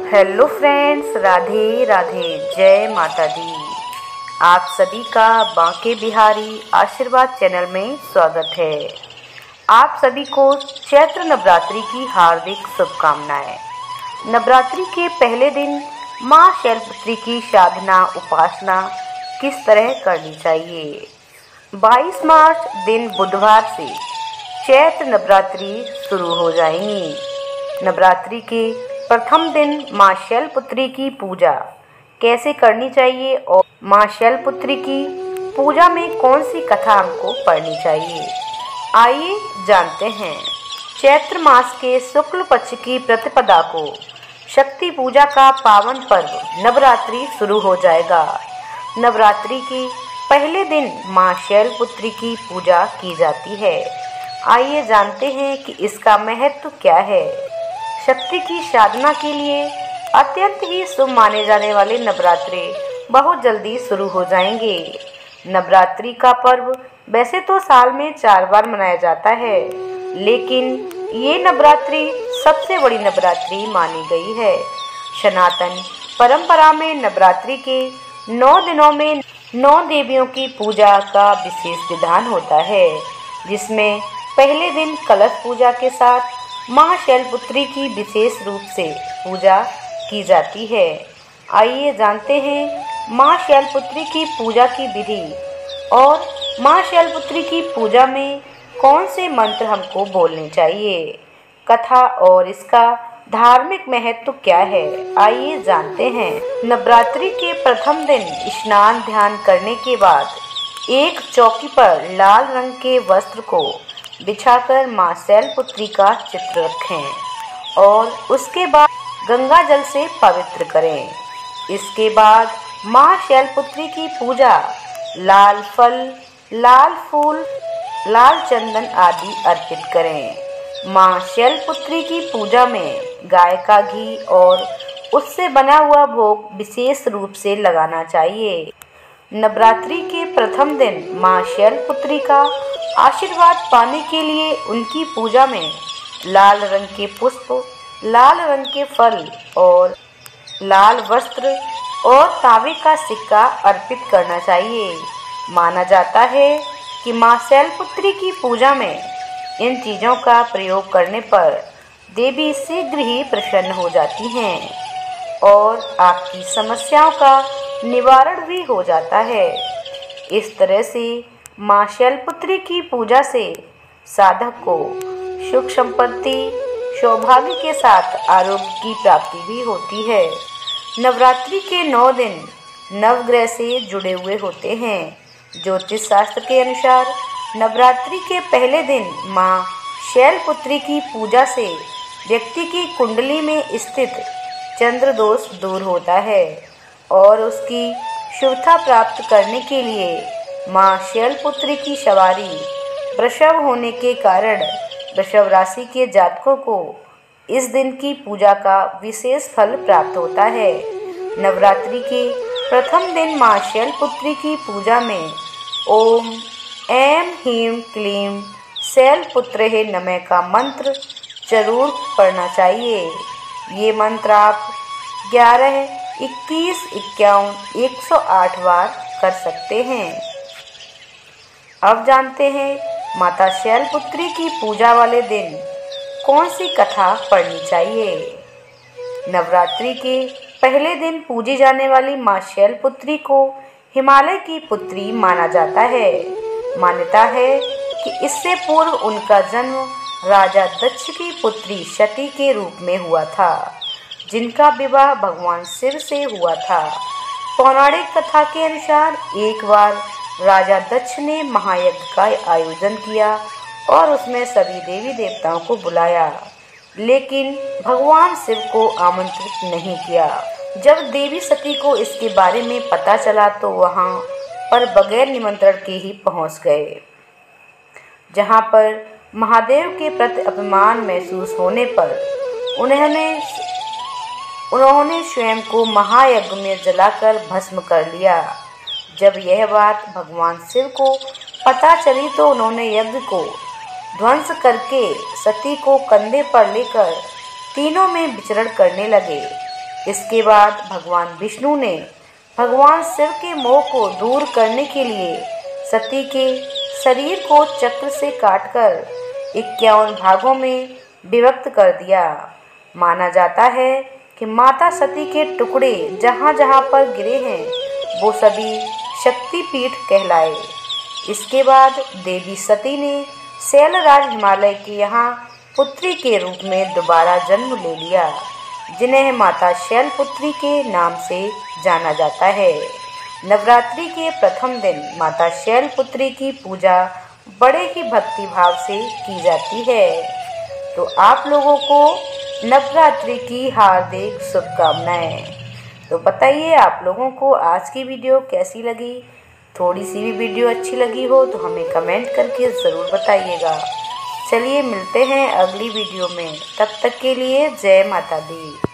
Hello friends, Radhe Radhe, जय माता दी। आप सभी का बांके बिहारी आशीर्वाद चैनल में स्वागत है। आप सभी को चैत्र नवरात्रि की हार्दिक शुभकामनाएं। नवरात्रि के पहले दिन मां शैलपुत्री की साधना उपासना किस तरह करनी चाहिए। 22 मार्च दिन बुधवार से चैत्र नवरात्रि शुरू हो जाएंगी। नवरात्रि के प्रथम दिन मां शैलपुत्री की पूजा कैसे करनी चाहिए और मां शैलपुत्री की पूजा में कौन सी कथा हमको पढ़नी चाहिए, आइए जानते हैं। चैत्र मास के शुक्ल पक्ष की प्रतिपदा को शक्ति पूजा का पावन पर्व नवरात्रि शुरू हो जाएगा। नवरात्रि के पहले दिन मां शैलपुत्री की पूजा की जाती है। आइए जानते हैं कि इसका महत्व क्या है। शक्ति की साधना के लिए अत्यंत ही शुभ माने जाने वाले नवरात्रि बहुत जल्दी शुरू हो जाएंगे। नवरात्रि का पर्व वैसे तो साल में 4 बार मनाया जाता है, लेकिन ये नवरात्रि सबसे बड़ी नवरात्रि मानी गई है। सनातन परंपरा में नवरात्रि के 9 दिनों में 9 देवियों की पूजा का विशेष विधान होता है, जिसमें पहले दिन कलश पूजा के साथ मां शैलपुत्री की विशेष रूप से पूजा की जाती है। आइए जानते हैं मां शैलपुत्री की पूजा की विधि और मां शैलपुत्री की पूजा में कौन से मंत्र हमको बोलने चाहिए। कथा और इसका धार्मिक महत्व क्या है, आइए जानते हैं। नवरात्रि के प्रथम दिन स्नान ध्यान करने के बाद एक चौकी पर लाल रंग के वस्त्र को बिछाकर मां शैलपुत्री का चित्र रखें और उसके बाद गंगा जल से पवित्र करें। इसके बाद मां शैलपुत्री की पूजा लाल फल, लाल फूल, लाल चंदन आदि अर्पित करें। मां शैलपुत्री की पूजा में गाय का घी और उससे बना हुआ भोग विशेष रूप से लगाना चाहिए। नवरात्रि के प्रथम दिन मां शैलपुत्री का आशीर्वाद पाने के लिए उनकी पूजा में लाल रंग के पुष्प, लाल रंग के फल और लाल वस्त्र और तांबे का सिक्का अर्पित करना चाहिए। माना जाता है कि मां शैलपुत्री की पूजा में इन चीज़ों का प्रयोग करने पर देवी शीघ्र ही प्रसन्न हो जाती हैं और आपकी समस्याओं का निवारण भी हो जाता है। इस तरह से मां शैलपुत्री की पूजा से साधक को सुख संपत्ति, सौभाग्य के साथ आरोग्य की प्राप्ति भी होती है। नवरात्रि के 9 दिन नवग्रह से जुड़े हुए होते हैं। ज्योतिष शास्त्र के अनुसार नवरात्रि के पहले दिन मां शैलपुत्री की पूजा से व्यक्ति की कुंडली में स्थित चंद्र दोष दूर होता है और उसकी शुभता प्राप्त करने के लिए मां शैलपुत्री की सवारी वृषभ होने के कारण वृषभ राशि के जातकों को इस दिन की पूजा का विशेष फल प्राप्त होता है। नवरात्रि के प्रथम दिन मां शैलपुत्री की पूजा में ओम ऐं ह्रीं क्लीं शैलपुत्रे नमः का मंत्र जरूर पढ़ना चाहिए। ये मंत्र आप 11, 21, 51, 108 बार कर सकते हैं। अब जानते हैं माता शैलपुत्री की पूजा वाले दिन कौन सी कथा पढ़नी चाहिए। नवरात्रि के पहले दिन पूजी जाने वाली मां शैलपुत्री को हिमालय की पुत्री माना जाता है। मान्यता है कि इससे पूर्व उनका जन्म राजा दक्ष की पुत्री सती के रूप में हुआ था, जिनका विवाह भगवान शिव से हुआ था। पौराणिक कथा के अनुसार एक बार राजा दक्ष ने महायज्ञ का आयोजन किया और उसमें सभी देवी देवताओं को बुलाया, लेकिन भगवान शिव को आमंत्रित नहीं किया। जब देवी सती को इसके बारे में पता चला तो वहां पर बगैर निमंत्रण के ही पहुंच गए, जहां पर महादेव के प्रति अपमान महसूस होने पर उन्होंने स्वयं को महायज्ञ में जलाकर भस्म कर लिया। जब यह बात भगवान शिव को पता चली तो उन्होंने यज्ञ को ध्वंस करके सती को कंधे पर लेकर तीनों में विचरण करने लगे। इसके बाद भगवान विष्णु ने भगवान शिव के मोह को दूर करने के लिए सती के शरीर को चक्र से काटकर 51 भागों में विभक्त कर दिया। माना जाता है कि माता सती के टुकड़े जहाँ जहाँ पर गिरे हैं वो सभी शक्तिपीठ कहलाए। इसके बाद देवी सती ने शैलराज हिमालय के यहाँ पुत्री के रूप में दोबारा जन्म ले लिया, जिन्हें माता शैलपुत्री के नाम से जाना जाता है। नवरात्रि के प्रथम दिन माता शैलपुत्री की पूजा बड़े ही भक्ति भाव से की जाती है। तो आप लोगों को नवरात्रि की हार्दिक शुभकामनाएं। तो बताइए आप लोगों को आज की वीडियो कैसी लगी। थोड़ी सी भी वीडियो अच्छी लगी हो तो हमें कमेंट करके ज़रूर बताइएगा। चलिए मिलते हैं अगली वीडियो में, तब तक के लिए जय माता दी।